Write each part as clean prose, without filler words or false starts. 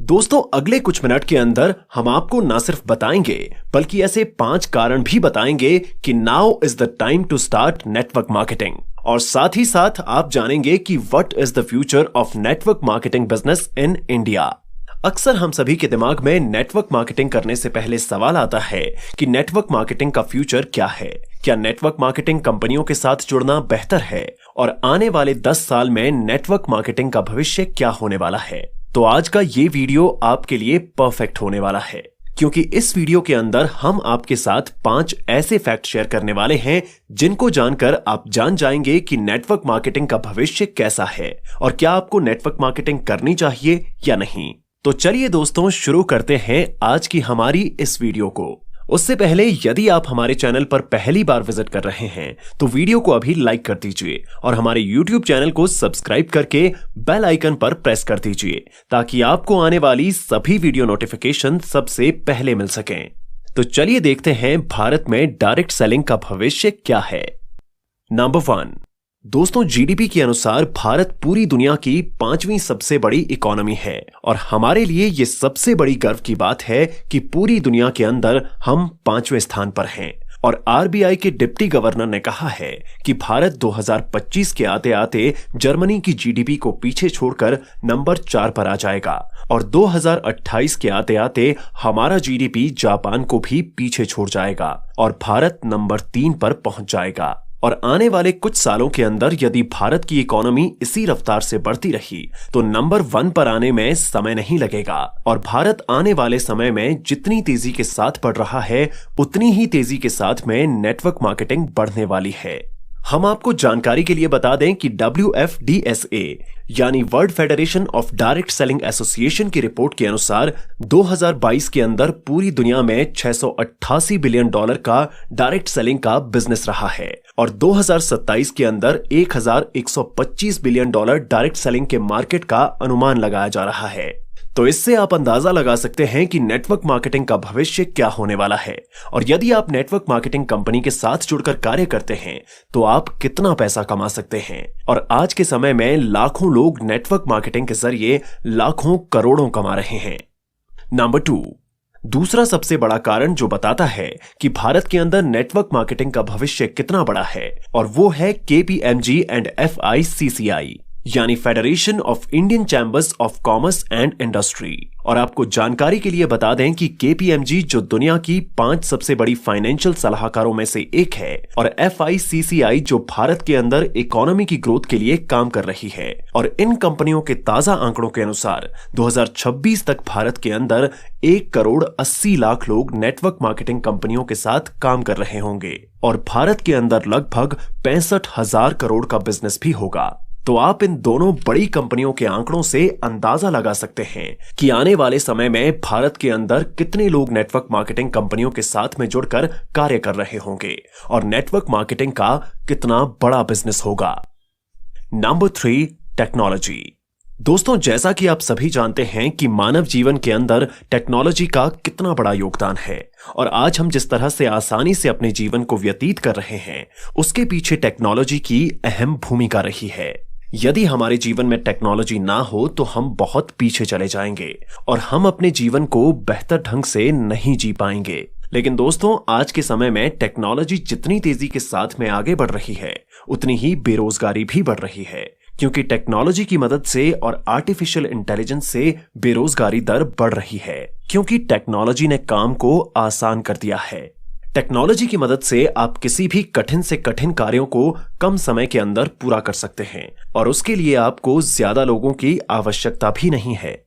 दोस्तों अगले कुछ मिनट के अंदर हम आपको ना सिर्फ बताएंगे बल्कि ऐसे 5 कारण भी बताएंगे कि now is the time to start network marketing. और साथ ही साथ आप जानेंगे कि what is the future of network marketing business in India. अक्सर हम सभी के दिमाग में नेटवर्क मार्केटिंग करने से पहले सवाल आता है कि नेटवर्क मार्केटिंग का फ्यूचर क्या है। क्या नेटवर्क मार्केटिंग कंपनियों के साथ जुड़ना बेहतर है और आने वाले 10 साल में नेटवर्क मार्केटिंग का भविष्य क्या होने वाला है। तो आज का ये वीडियो आपके लिए परफेक्ट होने वाला है, क्योंकि इस वीडियो के अंदर हम आपके साथ 5 ऐसे फैक्ट शेयर करने वाले हैं जिनको जानकर आप जान जाएंगे कि नेटवर्क मार्केटिंग का भविष्य कैसा है और क्या आपको नेटवर्क मार्केटिंग करनी चाहिए या नहीं। तो चलिए दोस्तों शुरू करते हैं आज की हमारी इस वीडियो को। उससे पहले यदि आप हमारे चैनल पर पहली बार विजिट कर रहे हैं तो वीडियो को अभी लाइक कर दीजिए और हमारे YouTube चैनल को सब्सक्राइब करके बेल आइकन पर प्रेस कर दीजिए ताकि आपको आने वाली सभी वीडियो नोटिफिकेशन सबसे पहले मिल सकें। तो चलिए देखते हैं भारत में डायरेक्ट सेलिंग का भविष्य क्या है। नंबर 1, दोस्तों जीडीपी के अनुसार भारत पूरी दुनिया की 5वीं सबसे बड़ी इकोनॉमी है और हमारे लिए यह सबसे बड़ी गर्व की बात है कि पूरी दुनिया के अंदर हम 5वें स्थान पर हैं। और आरबीआई के डिप्टी गवर्नर ने कहा है कि भारत 2025 के आते आते जर्मनी की जीडीपी को पीछे छोड़कर नंबर 4 पर आ जाएगा और 2028 के आते आते हमारा जीडीपी जापान को भी पीछे छोड़ जाएगा और भारत नंबर 3 पर पहुंच जाएगा। और आने वाले कुछ सालों के अंदर यदि भारत की इकोनॉमी इसी रफ्तार से बढ़ती रही तो नंबर 1 पर आने में समय नहीं लगेगा और भारत आने वाले समय में जितनी तेजी के साथ बढ़ रहा है उतनी ही तेजी के साथ में नेटवर्क मार्केटिंग बढ़ने वाली है। हम आपको जानकारी के लिए बता दें कि WFDSA यानी world federation of direct selling association की रिपोर्ट के अनुसार 2022 के अंदर पूरी दुनिया में $688 बिलियन का डायरेक्ट सेलिंग का बिजनेस रहा है और 2027 के अंदर $1125 बिलियन डायरेक्ट सेलिंग के मार्केट का अनुमान लगाया जा रहा है। तो इससे आप अंदाजा लगा सकते हैं कि नेटवर्क मार्केटिंग का भविष्य क्या होने वाला है और यदि आप नेटवर्क मार्केटिंग कंपनी के साथ जुड़कर कार्य करते हैं तो आप कितना पैसा कमा सकते हैं। और आज के समय में लाखों लोग नेटवर्क मार्केटिंग के जरिए लाखों करोड़ों कमा रहे हैं। नंबर 2, दूसरा सबसे बड़ा कारण जो बताता है कि भारत के अंदर नेटवर्क मार्केटिंग का भविष्य कितना बड़ा है और वो है KPMG एंड FICCI यानी federation of Indian chambers of commerce and industry. और आपको जानकारी के लिए बता दें कि KPMG जो दुनिया की 5 सबसे बड़ी फाइनेंशियल सलाहकारों में से एक है और FICCI जो भारत के अंदर इकोनॉमी की ग्रोथ के लिए काम कर रही है। और इन कंपनियों के ताजा आंकड़ों के अनुसार 2026 तक भारत के अंदर 1,80,00,000 लोग नेटवर्क मार्केटिंग कंपनियों के साथ काम कर रहे होंगे और भारत के अंदर लगभग 65,000 करोड़ का बिजनेस भी होगा। तो आप इन दोनों बड़ी कंपनियों के आंकड़ों से अंदाजा लगा सकते हैं कि आने वाले समय में भारत के अंदर कितने लोग नेटवर्क मार्केटिंग कंपनियों के साथ में जुड़कर कार्य कर रहे होंगे और नेटवर्क मार्केटिंग का कितना बड़ा बिजनेस होगा। Number 3, technology. दोस्तों जैसा कि आप सभी जानते हैं कि मानव जीवन के अंदर टेक्नोलॉजी का कितना बड़ा योगदान है और आज हम जिस तरह से आसानी से अपने जीवन को व्यतीत कर रहे हैं उसके पीछे टेक्नोलॉजी की अहम भूमिका रही है। यदि हमारे जीवन में टेक्नोलॉजी ना हो तो हम बहुत पीछे चले जाएंगे और हम अपने जीवन को बेहतर ढंग से नहीं जी पाएंगे। लेकिन दोस्तों आज के समय में टेक्नोलॉजी जितनी तेजी के साथ में आगे बढ़ रही है उतनी ही बेरोजगारी भी बढ़ रही है, क्योंकि टेक्नोलॉजी की मदद से और आर्टिफिशियल इंटेलिजेंस से बेरोजगारी दर बढ़ रही है, क्योंकि टेक्नोलॉजी ने काम को आसान कर दिया है। टेक्नोलॉजी की मदद से आप किसी भी कठिन से कठिन कार्यों को कम समय के अंदर पूरा कर सकते हैं और उसके लिए आपको ज्यादा लोगों की आवश्यकता भी नहीं है।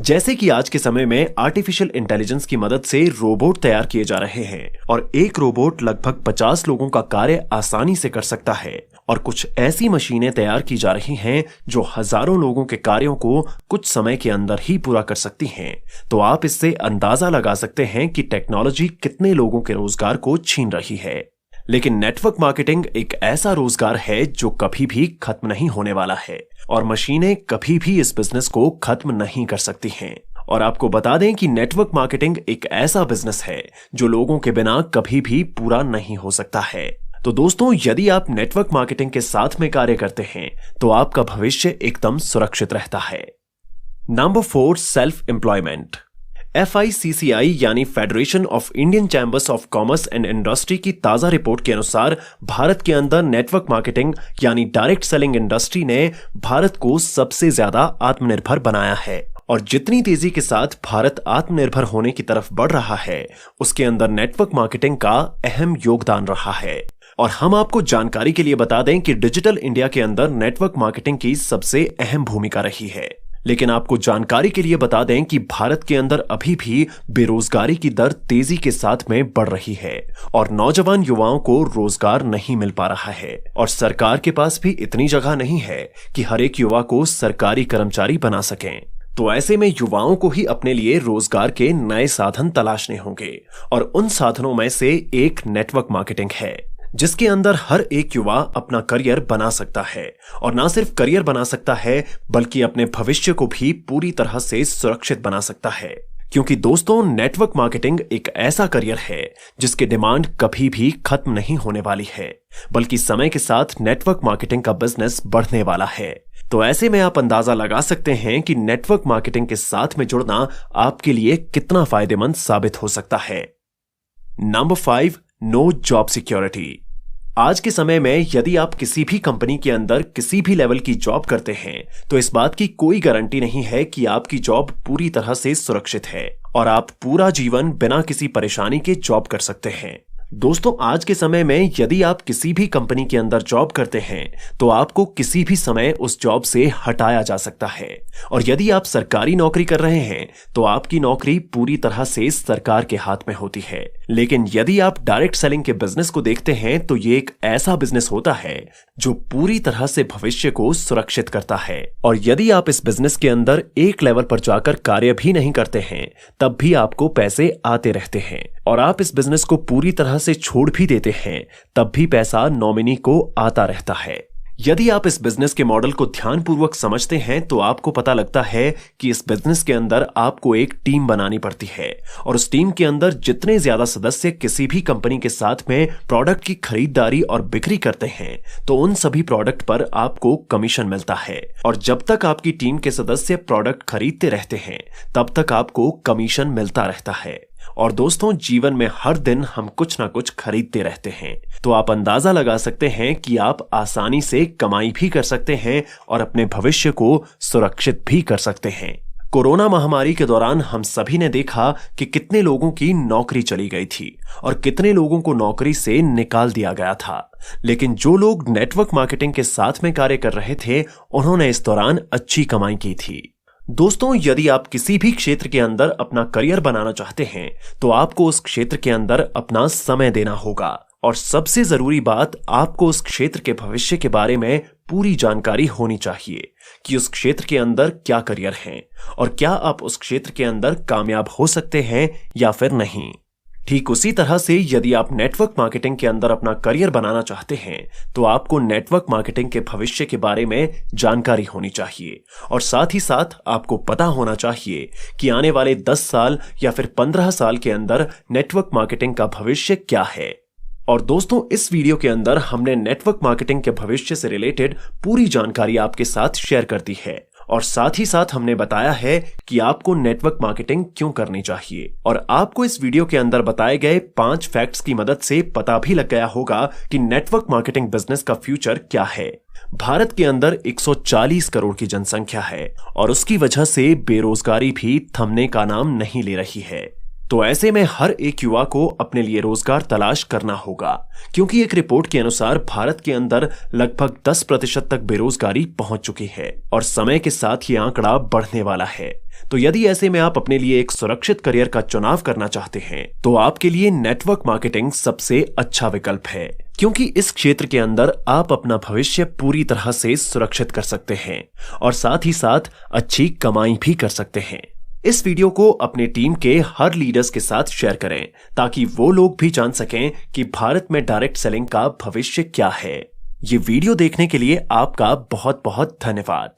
जैसे कि आज के समय में आर्टिफिशियल इंटेलिजेंस की मदद से रोबोट तैयार किए जा रहे हैं और एक रोबोट लगभग 50 लोगों का कार्य आसानी से कर सकता है और कुछ ऐसी मशीनें तैयार की जा रही हैं जो हजारों लोगों के कार्यों को कुछ समय के अंदर ही पूरा कर सकती हैं। तो आप इससे अंदाजा लगा सकते हैं कि टेक्नोलॉजी कितने लोगों के रोजगार को छीन रही है। लेकिन नेटवर्क मार्केटिंग एक ऐसा रोजगार है जो कभी भी खत्म नहीं होने वाला है और मशीनें कभी भी इस बिजनेस को खत्म नहीं कर सकती हैं। और आपको बता दें कि नेटवर्क मार्केटिंग एक ऐसा बिजनेस है जो लोगों के बिना कभी भी पूरा नहीं हो सकता है। तो दोस्तों यदि आप नेटवर्क मार्केटिंग के साथ में कार्य करते हैं तो आपका भविष्य एकदम सुरक्षित रहता है। Number 4, self employment. FICCI यानी federation of Indian chambers of commerce and industry की ताजा रिपोर्ट के अनुसार भारत के अंदर नेटवर्क मार्केटिंग यानी डायरेक्ट सेलिंग इंडस्ट्री ने भारत को सबसे ज्यादा आत्मनिर्भर बनाया है। और जितनी तेजी के साथ भारत आत्मनिर्भर होने की तरफ बढ़ रहा है, उसके अंदर नेटवर्क मार्केटिंग का अहम योगदान रहा है। और हम आपको जानकारी के लिए बता दें कि डिजिटल इंडिया के अंदर नेटवर्क मार्केटिंग की सबसे अहम भूमिका रही है। लेकिन आपको जानकारी के लिए बता दें कि भारत के अंदर अभी भी बेरोजगारी की दर तेजी के साथ में बढ़ रही है और नौजवान युवाओं को रोजगार नहीं मिल पा रहा है। और सरकार के पास भी इतनी जगह नहीं है कि हर एक युवा को सरकारी कर्मचारी बना सकें। तो ऐसे में युवाओं को ही अपने लिए रोजगार के नए साधन तलाशने होंगे और उन साधनों में से एक नेटवर्क मार्केटिंग है, जिसके अंदर हर एक युवा अपना करियर बना सकता है। और ना सिर्फ करियर बना सकता है, बल्कि अपने भविष्य को भी पूरी तरह से सुरक्षित बना सकता है। क्योंकि दोस्तों, नेटवर्क मार्केटिंग एक ऐसा करियर है जिसकी डिमांड कभी भी खत्म नहीं होने वाली है, बल्कि समय के साथ नेटवर्क मार्केटिंग का बिजनेस बढ़ने वाला है। तो ऐसे में आप अंदाजा लगा सकते हैं कि नेटवर्क मार्केटिंग के साथ में जुड़ना आपके लिए कितना फायदेमंद साबित हो सकता है। Number 5, no job security. आज के समय में यदि आप किसी भी कंपनी के अंदर किसी भी लेवल की जॉब करते हैं, तो इस बात की कोई गारंटी नहीं है कि आपकी जॉब पूरी तरह से सुरक्षित है और आप पूरा जीवन बिना किसी परेशानी के जॉब कर सकते हैं। दोस्तों, आज के समय में यदि आप किसी भी कंपनी के अंदर जॉब करते हैं, तो आपको किसी भी समय उस जॉब से हटाया जा सकता है। और यदि आप सरकारी नौकरी कर रहे हैं, तो आपकी नौकरी पूरी तरह से सरकार के हाथ में होती है। लेकिन यदि आप डायरेक्ट सेलिंग के बिजनेस को देखते हैं, तो ये एक ऐसा बिजनेस होता है जो पूरी तरह से भविष्य को सुरक्षित करता है। और यदि आप इस बिजनेस के अंदर एक लेवल पर जाकर कार्य भी नहीं करते हैं, तब भी आपको पैसे आते रहते हैं। और आप इस बिजनेस को पूरी तरह से छोड़ भी देते हैं, तब भी पैसा नॉमिनी को आता रहता है। यदि आप इस बिजनेस के मॉडल को ध्यानपूर्वक समझते हैं, तो आपको पता लगता है कि इस बिजनेस के अंदर आपको एक टीम बनानी पड़ती है और उस टीम के अंदर जितने ज्यादा सदस्य किसी भी कंपनी के साथ में प्रोडक्ट की खरीदारी और बिक्री करते हैं, तो उन सभी प्रोडक्ट पर आपको कमीशन मिलता है। और जब तक आपकी टीम के सदस्य प्रोडक्ट खरीदते रहते हैं, तब तक आपको कमीशन मिलता रहता है। और दोस्तों, जीवन में हर दिन हम कुछ ना कुछ खरीदते रहते हैं, तो आप अंदाजा लगा सकते हैं कि आप आसानी से कमाई भी कर सकते हैं और अपने भविष्य को सुरक्षित भी कर सकते हैं। कोरोना महामारी के दौरान हम सभी ने देखा कि कितने लोगों की नौकरी चली गई थी और कितने लोगों को नौकरी से निकाल दिया गया था। लेकिन जो लोग नेटवर्क मार्केटिंग के साथ में कार्य कर रहे थे, उन्होंने इस दौरान अच्छी कमाई की थी। दोस्तों, यदि आप किसी भी क्षेत्र के अंदर अपना करियर बनाना चाहते हैं, तो आपको उस क्षेत्र के अंदर अपना समय देना होगा। और सबसे जरूरी बात, आपको उस क्षेत्र के भविष्य के बारे में पूरी जानकारी होनी चाहिए कि उस क्षेत्र के अंदर क्या करियर है और क्या आप उस क्षेत्र के अंदर कामयाब हो सकते हैं या फिर नहीं। ठीक उसी तरह से यदि आप नेटवर्क मार्केटिंग के अंदर अपना करियर बनाना चाहते हैं, तो आपको नेटवर्क मार्केटिंग के भविष्य के बारे में जानकारी होनी चाहिए और साथ ही साथ आपको पता होना चाहिए कि आने वाले 10 साल या फिर 15 साल के अंदर नेटवर्क मार्केटिंग का भविष्य क्या है। और दोस्तों, इस वीडियो के अंदर हमने नेटवर्क मार्केटिंग के भविष्य से रिलेटेड पूरी जानकारी आपके साथ शेयर कर दी है और साथ ही साथ हमने बताया है कि आपको नेटवर्क मार्केटिंग क्यों करनी चाहिए। और आपको इस वीडियो के अंदर बताए गए 5 फैक्ट्स की मदद से पता भी लग गया होगा कि नेटवर्क मार्केटिंग बिजनेस का फ्यूचर क्या है। भारत के अंदर 140 करोड़ की जनसंख्या है और उसकी वजह से बेरोजगारी भी थमने का नाम नहीं ले रही है। तो ऐसे में हर एक युवा को अपने लिए रोजगार तलाश करना होगा, क्योंकि एक रिपोर्ट के अनुसार भारत के अंदर लगभग 10% तक बेरोजगारी पहुंच चुकी है और समय के साथ ये आंकड़ा बढ़ने वाला है। तो यदि ऐसे में आप अपने लिए एक सुरक्षित करियर का चुनाव करना चाहते हैं, तो आपके लिए नेटवर्क मार्केटिंग सबसे अच्छा विकल्प है, क्योंकि इस क्षेत्र के अंदर आप अपना भविष्य पूरी तरह से सुरक्षित कर सकते हैं और साथ ही साथ अच्छी कमाई भी कर सकते हैं। इस वीडियो को अपने टीम के हर लीडर्स के साथ शेयर करें, ताकि वो लोग भी जान सकें कि भारत में डायरेक्ट सेलिंग का भविष्य क्या है। ये वीडियो देखने के लिए आपका बहुत बहुत धन्यवाद।